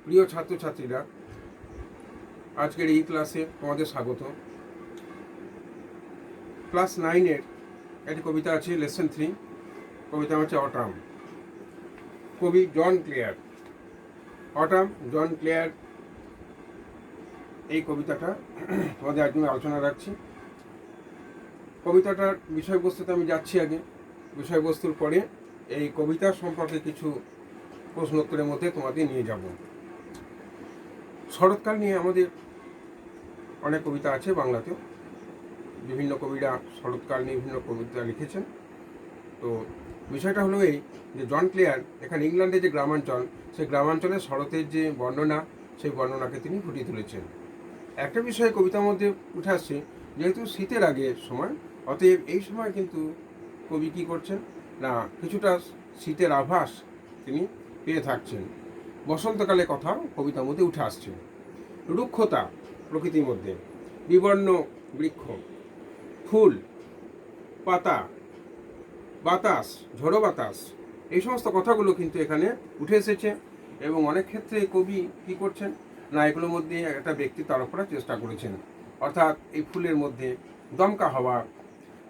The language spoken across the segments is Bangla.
প্রিয় ছাত্রছাত্রীরা, আজকের এই ক্লাসে তোমাদের স্বাগত। ক্লাস 9-এর একটি কবিতা আছে, লেসন 3। কবিতা হচ্ছে অটাম। কবি জন ক্লেয়ার। অটাম, জন ক্লেয়ার। এই কবিতাটা তোমাদের একদম আলোচনা রাখছি। কবিতাটার বিষয়বস্তুতে আমি যাচ্ছি আগে। বিষয়বস্তুর পরে এই কবিতা সম্পর্কে কিছু প্রশ্নোত্তরের মধ্যে তোমাদের নিয়ে যাব। শরৎকাল নিয়ে আমাদের অনেক কবিতা আছে বাংলাতেও। বিভিন্ন কবিরা শরৎকাল নিয়ে বিভিন্ন কবিতা লিখেছেন। তো বিষয়টা হলো এই যে জন ক্লেয়ার এখানে ইংল্যান্ডের যে গ্রামাঞ্চল, সেই গ্রামাঞ্চলে শরতের যে বর্ণনা, সেই বর্ণনাকে তিনি ফুটিয়ে তুলেছেন। একটা বিষয়ে কবিতার মধ্যে উঠে আসছে, যেহেতু শীতের আগের সময়, অতএব এই সময় কিন্তু কবি কী করছেন না, কিছুটা শীতের আভাস তিনি পেয়ে থাকছেন। বসন্তকালে কথা কবিতার মধ্যে উঠে আসছে। রুক্ষতা প্রকৃতির মধ্যে, বিবর্ণ বৃক্ষ, ফুল, পাতা, বাতাস, ঝোড়ো বাতাস, এই সমস্ত কথাগুলো কিন্তু এখানে উঠে এসেছে। এবং অনেক ক্ষেত্রে কবি কী করছেন না, এগুলোর মধ্যে একটা ব্যক্তি তৈরি করার চেষ্টা করেছেন। অর্থাৎ এই ফুলের মধ্যে দমকা হাওয়া,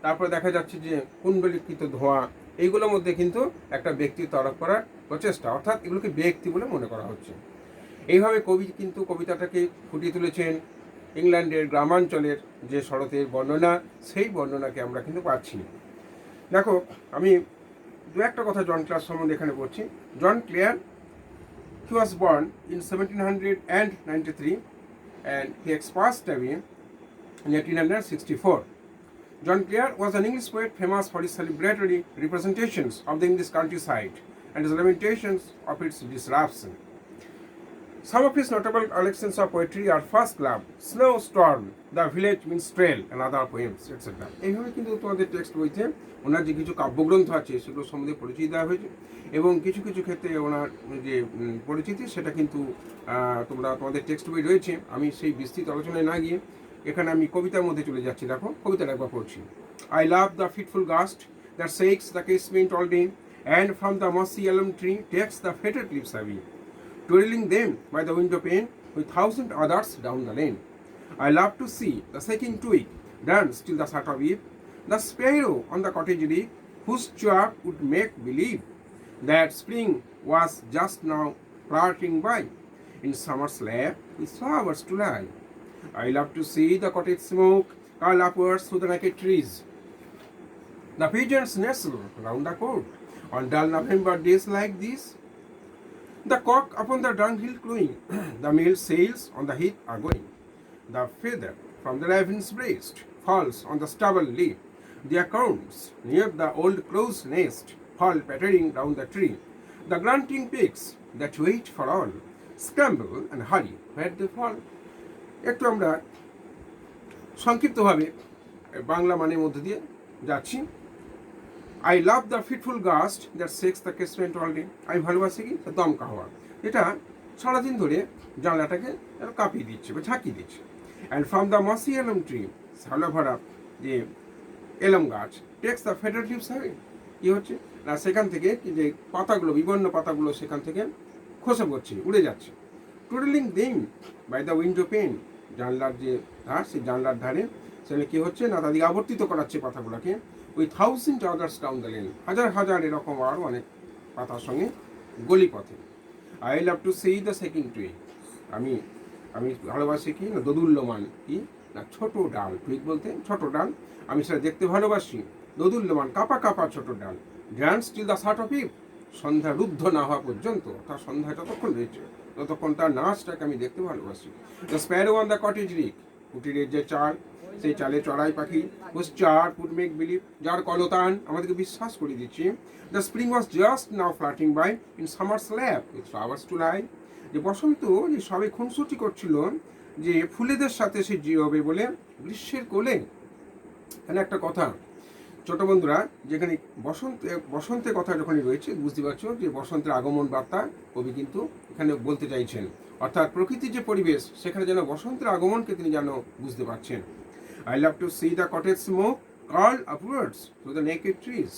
তারপরে দেখা যাচ্ছে যে কুণ্ডলীকৃত ধোঁয়া, এইগুলোর মধ্যে কিন্তু একটা ব্যক্তি তৈরি করার প্রচেষ্টা, অর্থাৎ এগুলোকে ব্যক্তি বলে মনে করা হচ্ছে। এইভাবে কবি কিন্তু কবিতাটাকে ফুটিয়ে তুলেছেন। ইংল্যান্ডের গ্রামাঞ্চলের যে শরতের বর্ণনা, সেই বর্ণনাকে আমরা কিন্তু পাচ্ছি। দেখো, আমি দু একটা কথা জন ক্লেয়ার সম্বন্ধে এখানে বলছি। জন Claire, he was born in 1793 and he passed away in 1864. John Clare was an English poet famous for his celebratory representations of the English countryside and his lamentations of its disruption. Some of his notable collections of poetry are First Love, Snowstorm, The Village Minstrel, and other poems, etc. এইভাবে কিন্তু তোমাদের টেক্সট বইতে ওনার যে কিছু কাব্যগ্রন্থ আছে সেগুলো সম্বন্ধে পরিচিতি দেওয়া হয়েছে। এবং কিছু কিছু ক্ষেত্রে ওনার যে পরিচিতি, সেটা কিন্তু তোমাদের টেক্সট বই রয়েছে। আমি সেই বিস্তৃত আলোচনায় না গিয়ে এখানে আমি কবিতার মধ্যে চলে যাচ্ছি। দেখো, কবিতাটা একবার পড়ছি। I love the fitful gust that shakes the casement all day, and from the mossy elm tree takes the faded leaves away, twirling them by the window pane with thousand others down the lane. I love to see the shaking twig dance till the shut of eve, the sparrow on the cottage roof, whose chirp would make believe that spring was just now flirting by in summer's lap with flowers to lie. I love to see the cottage smoke curl upwards through the naked trees, the pigeons nestle round the court on dull November days like these. The cock upon the dunghill crowing, the male sails on the heath are going. The feather from the raven's breast falls on the stubble leaf. The acorns near the old crow's nest fall pattering down the tree. The grunting pigs that wait for all scramble and hurry where they fall. একটু আমরা সংক্ষিপ্তভাবে বাংলা মানের মধ্যে দিয়ে যাচ্ছি। I love the fitful gust that shakes the casement all day. আমি ভালোবাসি কি দমকা হাওয়া, এটা সারাদিন ধরে জানলাটাকে কাঁপিয়ে দিচ্ছে বা ঝাঁকিয়ে দিচ্ছে। অ্যান্ড ফ্রম দ্য মসি এলম ট্রি, শালা ভরা যে এলম গাছ, টেক্স দ্য ফেডারেল লিভস হবে, কী হচ্ছে না, সেখান থেকে যে পাতাগুলো, বিভিন্ন পাতাগুলো সেখান থেকে খসে পড়ছে, উড়ে যাচ্ছে। Toddling them by the window pane, জানলার যে ধার, সেই জানলার ধারে সেখানে কী হচ্ছে না, তাদেরকে আবর্তিত করাচ্ছে পাতাগুলোকে। With thousand others down the lane, হাজার হাজার এরকম আরও অনেক পাতার সঙ্গে গলি পথে। I love to C the checking tree, আমি ভালোবাসি কি না দোদুল্যমান, কি না ছোট ডাল, টুইক বলতে ছোট ডাল, আমি সেটা দেখতে ভালোবাসি। দোদুল্যমান কাপা কাপা ছোট ডাল, dance till the shut of eve, সন্ধ্যা রুদ্ধ না হওয়া পর্যন্ত, তার সন্ধ্যা যতক্ষণ রয়েছে ততক্ষণ তার নাচটাকে আমি দেখতে ভালোবাসি। The sparrow on the cottage rick, কুটিরের যে চাল, সেই চালে চড়াই পাখি, হুজ চার উড মেক বিলিভ, যার কলতান আমাদেরকে বিশ্বাস করে দিচ্ছে। The spring was just now flirting by in summer's lap with flowers to lie, যে বসন্ত যে সবে খুনসুটি করছিল যে ফুলেদের সাথে সে জিরবে বলে গ্রীষ্মের কোলে। এখানে একটা কথা ছোট বন্ধুরা, যেখানে বসন্তের কথা যখনই রয়েছে, বুঝতে পারছো যে বসন্তের আগমন বার্তা কবি কিন্তু এখানে বলতে চাইছেন। অর্থাৎ প্রকৃতির যে পরিবেশ, সেখানে যেন বসন্তের আগমনকে তিনি যেন বুঝতে পারছেন। I love to see the cottage smoke curl upwards through the naked trees.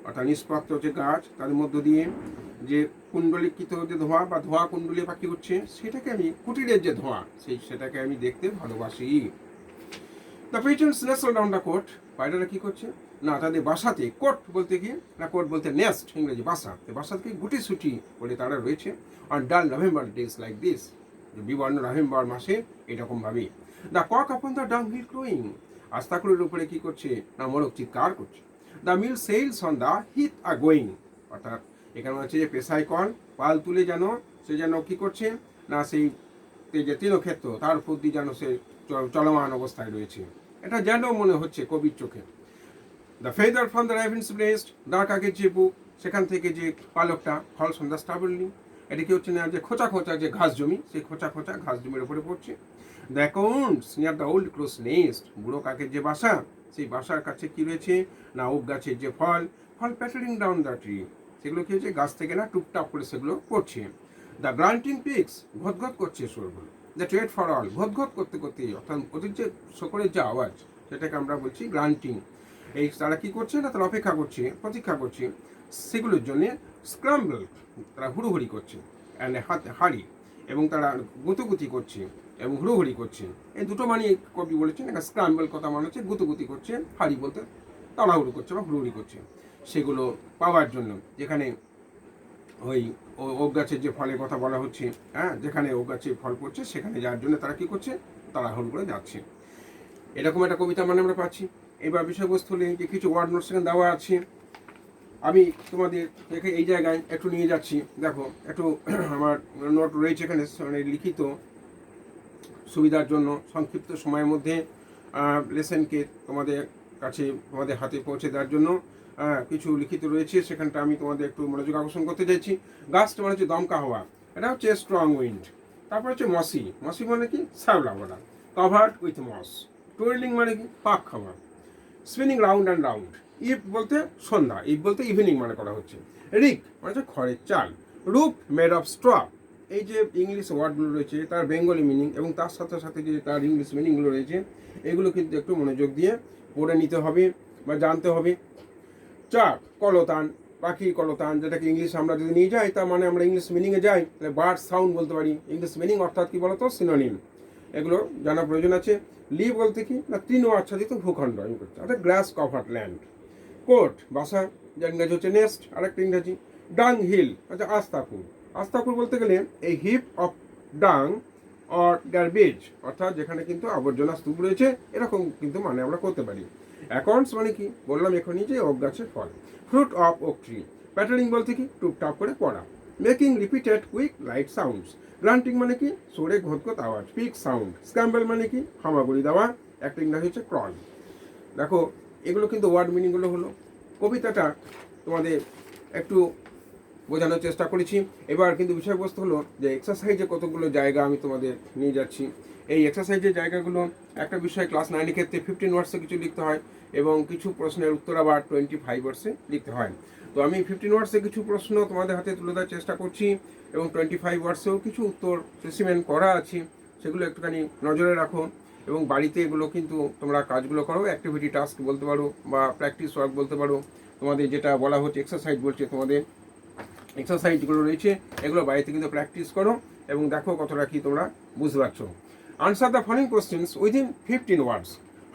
অর্থাৎ নিষ্পাত্র যে গাছ তার মধ্য দিয়ে যে কুণ্ডলিকিত যে ধোঁয়া বা ধোঁয়া কুণ্ডলী পাখি উঠছে, সেটাকে আমি কুটিরের যে ধোঁয়া সেটাকে আমি দেখতে ভালোবাসি। The pigeons nestle down the cote, পায়রারা কি করছে না তাদের বাসাতে, কোট বলতে কি না কোট বলতে নেস্ট, ইংরেজি বাসা, বাসাতে গুটিসুটি বলে তারা রয়েছে। On dull November days like this, বিবর্ণ নভেম্বর মাসে এরকমভাবে। The cock upon the dunghill crowing, আস্তাকুড়ের উপরে কি করছে না মোরগ চিৎকার করছে। The mill sails on the heath are going, অর্থাৎ এখানে হচ্ছে যে পেশায় কল পাল তুলে যেন সে যেন কি করছে না সেই যে তৃণক্ষেত্র তার উপর দিয়ে যেন সে চলমান অবস্থায় রয়েছে, এটা যেন মনে হচ্ছে কবির চোখে। The feather from the raven's breast, ডাক আগের যে বুক সেখান থেকে যে পালকটা ফলস অন দ্য স্টাবলি, এটা কি হচ্ছে না যে খোঁচা খোঁচা যে ঘাস জমি, সেই খোঁচা খোঁচা ঘাস জমির উপরে পড়ছে। The accounts near the old close nest, বুড়ো কাকের যে বাসা সেই বাসার কাছে কি রয়েছে না ওক গাছের যে ফল প্যাটারিং ডাউন দ্য ট্রি, সেগুলো কি হচ্ছে গাছ থেকে না টুকটাপ করে সেগুলো পড়ছে। দ্য গ্রান্টিং পিক্স, ঘদঘদ করছে সুরগুলো। দ্য ট্রেড ফর অল, ঘদঘদ করতে করতে অর্থাৎ ওদের যে শকরের যে আওয়াজ সেটাকে আমরা বলছি গ্রান্টিং। এই তারা কি করছে না তারা অপেক্ষা করছে প্রতীক্ষা করছে সেগুলোর জন্য। স্ক্রাম্বল, তারা হুড়োহুড়ি করছে, অ্যান্ড হাড়ি, এবং তারা গুতুগুতি করছে এবং হুড়োহুড়ি করছে। এই দুটো মানে কবি বলেছেন, একটা স্ক্রাম্বল কথা মানে হচ্ছে গুতুগুতি করছে, হাড়ি বলতে তাড়াহুড়ো করছে বা হুড়োহুড়ি করছে সেগুলো পাওয়ার জন্য। যেখানে ওই ওক গাছের যে ফলের কথা বলা হচ্ছে, হ্যাঁ, যেখানে ওক গাছে ফল পড়ছে সেখানে যাওয়ার জন্য তারা কি করছে তাড়াহুড়ো করে যাচ্ছে। এরকম একটা কবিতা মানে আমরা পাচ্ছি। এবার বিষয়বস্তু হলে যে কিছু ওয়ার্ড নোট সেখানে দেওয়া আছে, আমি তোমাদের এই জায়গায় একটু নিয়ে যাচ্ছি। দেখো একটু আমার নোট রয়েছে এখানে লিখিত সুবিধার জন্য সংক্ষিপ্ত সময়ের মধ্যে লেসেনকে তোমাদের কাছে তোমাদের হাতে পৌঁছে দেওয়ার জন্য কিছু লিখিত রয়েছে, সেখানটা আমি তোমাদের একটু মনোযোগ আকর্ষণ করতে চাইছি। গাছটা মানে হচ্ছে দমকা হওয়া, এটা হচ্ছে স্ট্রং উইন্ড। তারপর হচ্ছে মসি, মসি মানে কি শ্যাওলা বলা। কভার্ড উইথ মস, টুইলিং মানে কি পাক খাওয়া। Spinning round and round, eve বলতে সন্ধ্যা, ইভ বলতে ইভিনিং মানে করা হচ্ছে। রিক মানে হচ্ছে খড়ের চাল। রুপ মেড অফ স্ট্র, এই যে ইংলিশ ওয়ার্ডগুলো রয়েছে তার বেঙ্গলি মিনিং এবং তার সাথে সাথে যে তার ইংলিশ মিনিংগুলো রয়েছে এগুলো কিন্তু একটু মনোযোগ দিয়ে পড়ে নিতে হবে বা জানতে হবে। চাক, কলতান, পাখির কলতান, যেটাকে ইংলিশ আমরা যদি নিয়ে যাই তার মানে আমরা ইংলিশ মিনিংয়ে যাই তাহলে বার্ড সাউন্ড বলতে পারি। ইংলিশ মিনিং অর্থাৎ কি বলতো সিনোনিম, এগুলো জানা প্রয়োজন আছে। লি বলতে কি না তৃণ আচ্ছাদিত ভূখণ্ড আমি করছি, অর্থাৎ গ্রাস কভার্ড ল্যান্ড। কোট বাসা, যার ইংরাজি হচ্ছে নেস্ট, আরেকটা ইংরাজি। ডাং হিল আচ্ছা আস্তাকুর, আস্তাকুর বলতে গেলে এই হিপ অফ ডাং অর গার্বেজ, অর্থাৎ যেখানে কিন্তু আবর্জনা স্তূপ রয়েছে এরকম কিন্তু মানে আমরা করতে পারি। অ্যাকাউন্টস মানে কি বললাম এখনই যে ওক গাছের ফল। ফ্রুট অফ ওক ট্রি, প্যাটারিং বলতে কি টুকটাপ করে পড়া। Making repeated quick light sounds, granting মানে কি সরে ঘোতঘোত আওয়াজ, পিক সাউন্ড। স্ক্যাম্বল মানে কি হামাগুড়ি দেওয়া, একটা ইংরাজি হচ্ছে ক্রল। দেখো এগুলো কিন্তু ওয়ার্ড মিনিংগুলো হলো। কবিতাটা তোমাদের একটু বোঝানোর চেষ্টা করেছি। এবার কিন্তু বিষয়বস্তু হলো যে এক্সারসাইজে কতগুলো জায়গা আমি তোমাদের নিয়ে যাচ্ছি। এই এক্সারসাইজের জায়গাগুলো একটা বিষয় ক্লাস 9 ক্ষেত্রে 15 ওয়ার্ডসে কিছু লিখতে হয় এবং কিছু প্রশ্নের উত্তর আবার 25 ওয়ার্ডসে লিখতে হয়। তো আমি 15 ওয়ার্ডসে কিছু প্রশ্ন তোমাদের হাতে তুলে দেওয়ার চেষ্টা করছি এবং 25 ওয়ার্ডসেও কিছু উত্তর স্পেসিমেন করা আছে, সেগুলো একটুখানি নজরে রাখো এবং বাড়িতে এগুলো কিন্তু তোমরা কাজগুলো করো। অ্যাক্টিভিটি টাস্ক বলতে পারো বা প্র্যাকটিস ওয়ার্ক বলতে পারো। তোমাদের যেটা বলা হচ্ছে এক্সারসাইজ বলছে, তোমাদের এক্সারসাইজগুলো রয়েছে এগুলো বাড়িতে কিন্তু প্র্যাকটিস করো এবং দেখো কতটা কি তোমরা বুঝতে পারছো। Answer the following questions within 15 words.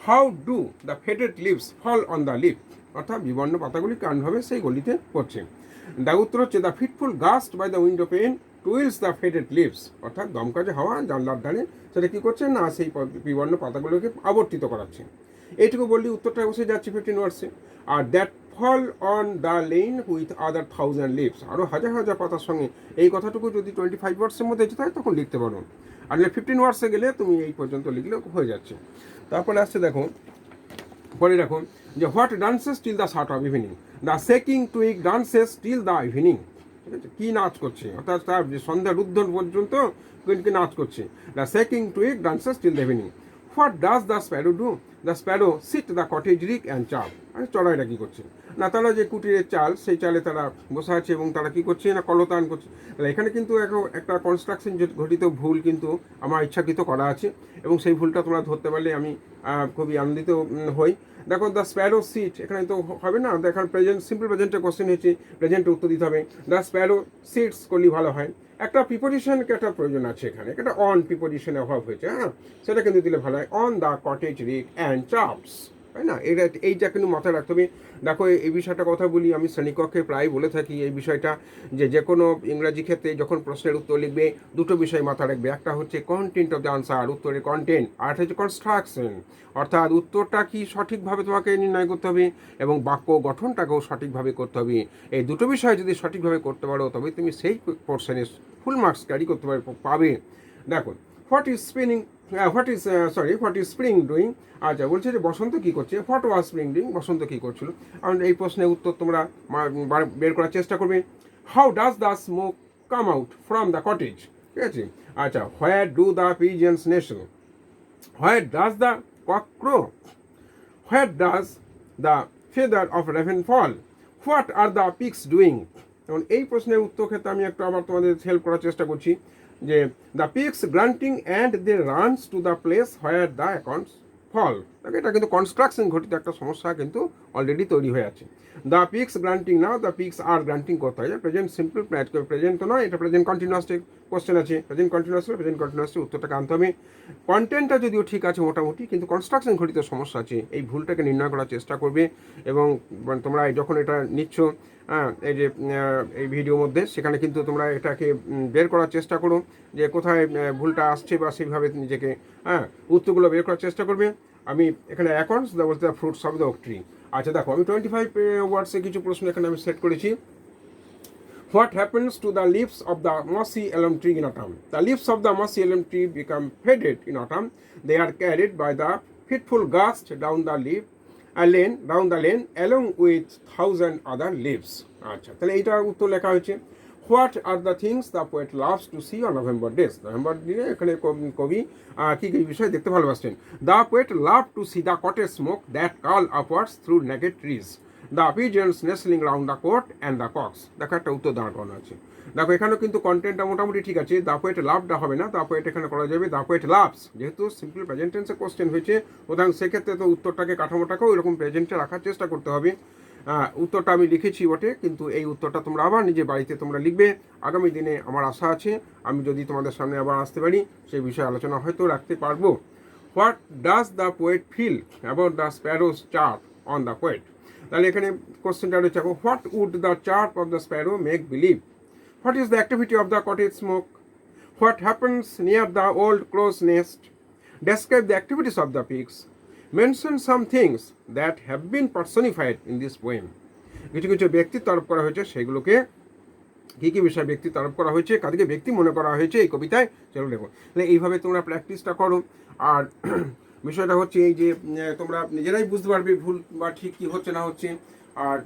How do the faded leaves fall on the leaf, অর্থাৎ বিবর্ণ পাতাগুলি কানভাবে সেই গলিতে পড়ছে। দ্য উত্তর হচ্ছে the fitful gust by the window pane twirls the faded leaves, অর্থাৎ দমকা যে হাওয়া জানলার ধারে সেটা কী করছে না সেই বিবর্ণ পাতাগুলোকে আবর্তিত করাচ্ছে। এইটুকু বললি উত্তরটা বসে যাচ্ছে 15 ওয়ার্ডসে। আর that fall on the lane with other 1000 leaves, আরও হাজার হাজার পাতার সঙ্গে এই কথাটুকু যদি 25 ওয়ার্ডসের মধ্যে যেতে হয় তখন লিখতে পারো। আর 15 ওয়ার্ডসে গেলে তুমি এই পর্যন্ত লিখলেও হয়ে যাচ্ছে। তারপরে আসছে দেখো পরে দেখো যে what dances till the shut of evening, the shaking twig dances till the evening, ঠিক আছে, কী নাচ করছে অর্থাৎ তার সন্ধ্যা রুদ্ধন পর্যন্ত কি নাচ করছে। The shaking twig dances till the evening. What does the sparrow do, the sparrow sit the cottage rick and chirp, আর চড়াইরা কী করছে না, তারা যে কুটিরের চাল সেই চালে তারা বসে আছে এবং তারা কী করছে না কলতান করছে। তাহলে এখানে কিন্তু একটা কনস্ট্রাকশন ঘটিত ভুল কিন্তু আমার ইচ্ছাকৃত করা আছে এবং সেই ভুলটা তোমরা ধরতে পারলে আমি খুবই আনন্দিত হই। দেখো দ্য স্প্যারো সিট, এখানে তো হবে না, দেখার প্রেজেন্ট সিম্পল প্রেজেন্টের কোশ্চেন হয়েছে, প্রেজেন্টে উত্তর দিতে হবে। দ্য স্প্যারো সিটস করলেই ভালো হয়। একটা প্রিপোজিশনকে একটা প্রয়োজন আছে এখানে, একটা অন প্রিপোজিশনের অভাব হয়েছে, হ্যাঁ সেটা কিন্তু দিলে ভালো হয়। On the cottage rick and chaps, তাই না, এইটা কিন্তু মাথায় রাখতে হবে। দেখো এই বিষয়টা কথা বলি, আমি শ্রেণীকক্ষে প্রায় বলে থাকি এই বিষয়টা, যে কোনো ইংরাজি ক্ষেত্রে যখন প্রশ্নের উত্তর লিখবে দুটো বিষয় মাথায় রাখবে। একটা হচ্ছে কন্টেন্ট অফ দ্য আনসার, উত্তরের কন্টেন্ট, আর হচ্ছে কনস্ট্রাকশন, অর্থাৎ উত্তরটা কি সঠিকভাবে তোমাকে নির্ণয় করতে হবে এবং বাক্য গঠনটাকেও সঠিকভাবে করতে হবে। এই দুটো বিষয় যদি সঠিকভাবে করতে পারো তবে তুমি সেই পোর্শনে ফুল মার্কস ক্যারি করতে পাবে। দেখো হোয়াট ইজ স্প্রিং ডুইং। আচ্ছা, বলছে যে বসন্ত কী করছে, হোয়াট ওয়াজ স্প্রিং ডুইং, বসন্ত কী করছিল। কারণ এই প্রশ্নের উত্তর তোমরা বের করার চেষ্টা করবে। How does the smoke come out from the cottage, ঠিক আছে। আচ্ছা, where do the pigeons nest, where does the cock crow, where does the feather of raven fall, what are the pigs doing. এবং এই প্রশ্নের উত্তর ক্ষেত্রে আমি একটু আবার তোমাদের হেল্প করার চেষ্টা করছি, যে the pigs grunting and they runs to the place where the accounts fall. এটা কিন্তু কনস্ট্রাকশন ঘটিত একটা সমস্যা কিন্তু অলরেডি তৈরি হয়ে আছে। The pigs grunting now, the pigs আর গ্রান্টিং করতে হয়, প্রেজেন্ট সিম্পল, প্রেজেন্ট তো নয়, এটা প্রেজেন্ট কন্টিনিউয়াস কোশ্চেন আছে, প্রেজেন্ট কন্টিনিউয়াস উত্তরটাকে আনতে হবে। কন্টেন্টটা যদিও ঠিক আছে মোটামুটি, কিন্তু কনস্ট্রাকশন ঘটিত সমস্যা আছে, এই ভুলটাকে নির্ণয় করার চেষ্টা করবে। এবং তোমরা যখন এটা নিচ্ছ এই যে এই ভিডিওর মধ্যে, সেখানে কিন্তু তোমরা এটাকে বের করার চেষ্টা করো যে কোথায় ভুলটা আসছে, বা সেইভাবে নিজেকে উত্তরগুলো বের করার চেষ্টা করবে। আমি এখানে অ্যাকর্ডস বলতে fruits of the oak tree. আচ্ছা দেখো, আমি 25 ওয়ার্ডসে কিছু প্রশ্ন এখানে আমি সেট করেছি। What happens to the leaves of the mossy elm tree in autumn? The leaves of the mossy elm tree become faded in autumn. They are carried by the fitful gust down the lane along with 1,000 other leaves. আচ্ছা, তাহলে এইটা উত্তর লেখা হয়েছে। What are the things the poet loves to see on November days? November দিনে এখানে কবি কী কী বিষয় দেখতে ভালোবাসছেন। The poet loved to see the cottage smoke that curl upwards through naked trees, the pigeons nestling round the court and the cocks. দেখো একটা উত্তর দাঁড় করানো আছে। দেখো এখানেও কিন্তু কন্টেন্টটা মোটামুটি ঠিক আছে। দ্য পোয়েট লাভটা হবে না, দ্য পোয়েট এখানে করা যাবে দ্য পোয়েট লাভস, যেহেতু সিম্পল প্রেজেন্ট টেন্সে কোশ্চেন হয়েছে, সুতরাং সেক্ষেত্রে তো উত্তরটাকে কাঠামোটাকেও এরকম প্রেজেন্টে রাখার চেষ্টা করতে হবে। উত্তরটা আমি লিখেছি বটে, কিন্তু এই উত্তরটা তোমরা আবার নিজের বাড়িতে তোমরা লিখবে। আগামী দিনে আমার আশা আছে আমি যদি তোমাদের সামনে আবার আসতে পারি সেই বিষয়ে আলোচনা হয়তো রাখতে পারবো। What does the poet feel about the sparrows chirp on the poet. তাহলে এখানে কোশ্চেনটা রয়েছে, what would the chirp of the sparrow make believe. What is the activity of the cottage smoke. What happens near the old crow's nest. Describe the activities of the pigs. Mention some things that have been personified in this poem. কিছু কিছু ব্যক্তিত্ব আরোপ করা হয়েছে, সেগুলোকে কী কী বিষয়ে ব্যক্তিত্ব আরোপ করা হয়েছে, কাদেরকে ব্যক্তি মনে করা হয়েছে এই কবিতায়, সেগুলো লেখো। তাহলে এইভাবে তোমরা প্র্যাকটিসটা করো। আর বিষয়টা হচ্ছে এই যে তোমরা নিজেরাই বুঝতে পারবে ভুল বা ঠিক কী হচ্ছে না হচ্ছে। আর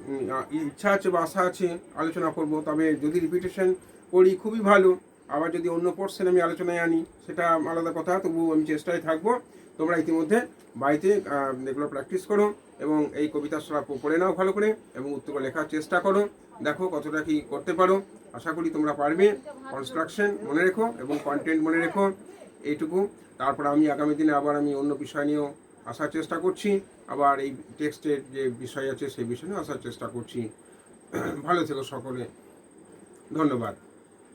ইচ্ছা আছে বা আশা আছে আলোচনা করব, তবে যদি রিপিটেশন করি খুবই ভালো, আবার যদি অন্য পোর্শন আমি আলোচনায় আনি সেটা আলাদা কথা, তবু আমি চেষ্টায় থাকবো। তোমরা ইতিমধ্যে বাড়িতে এগুলো প্র্যাকটিস করো এবং এই কবিতা পড়ে নাও ভালো করে এবং উত্তর লেখার চেষ্টা করো, দেখো কতটা কি করতে পারো। আশা করি তোমরা পারবে। কনস্ট্রাকশন মনে রেখো এবং কন্টেন্ট মনে রেখো, এইটুকু। তারপর আমি আগামী দিনে আবার আমি অন্য বিষয় নিয়েও আসার চেষ্টা করছি, আবার এই টেক্সটের যে বিষয় আছে সেই বিষয় নিয়ে আসার চেষ্টা করছি। ভালো থেকো সকলে, ধন্যবাদ।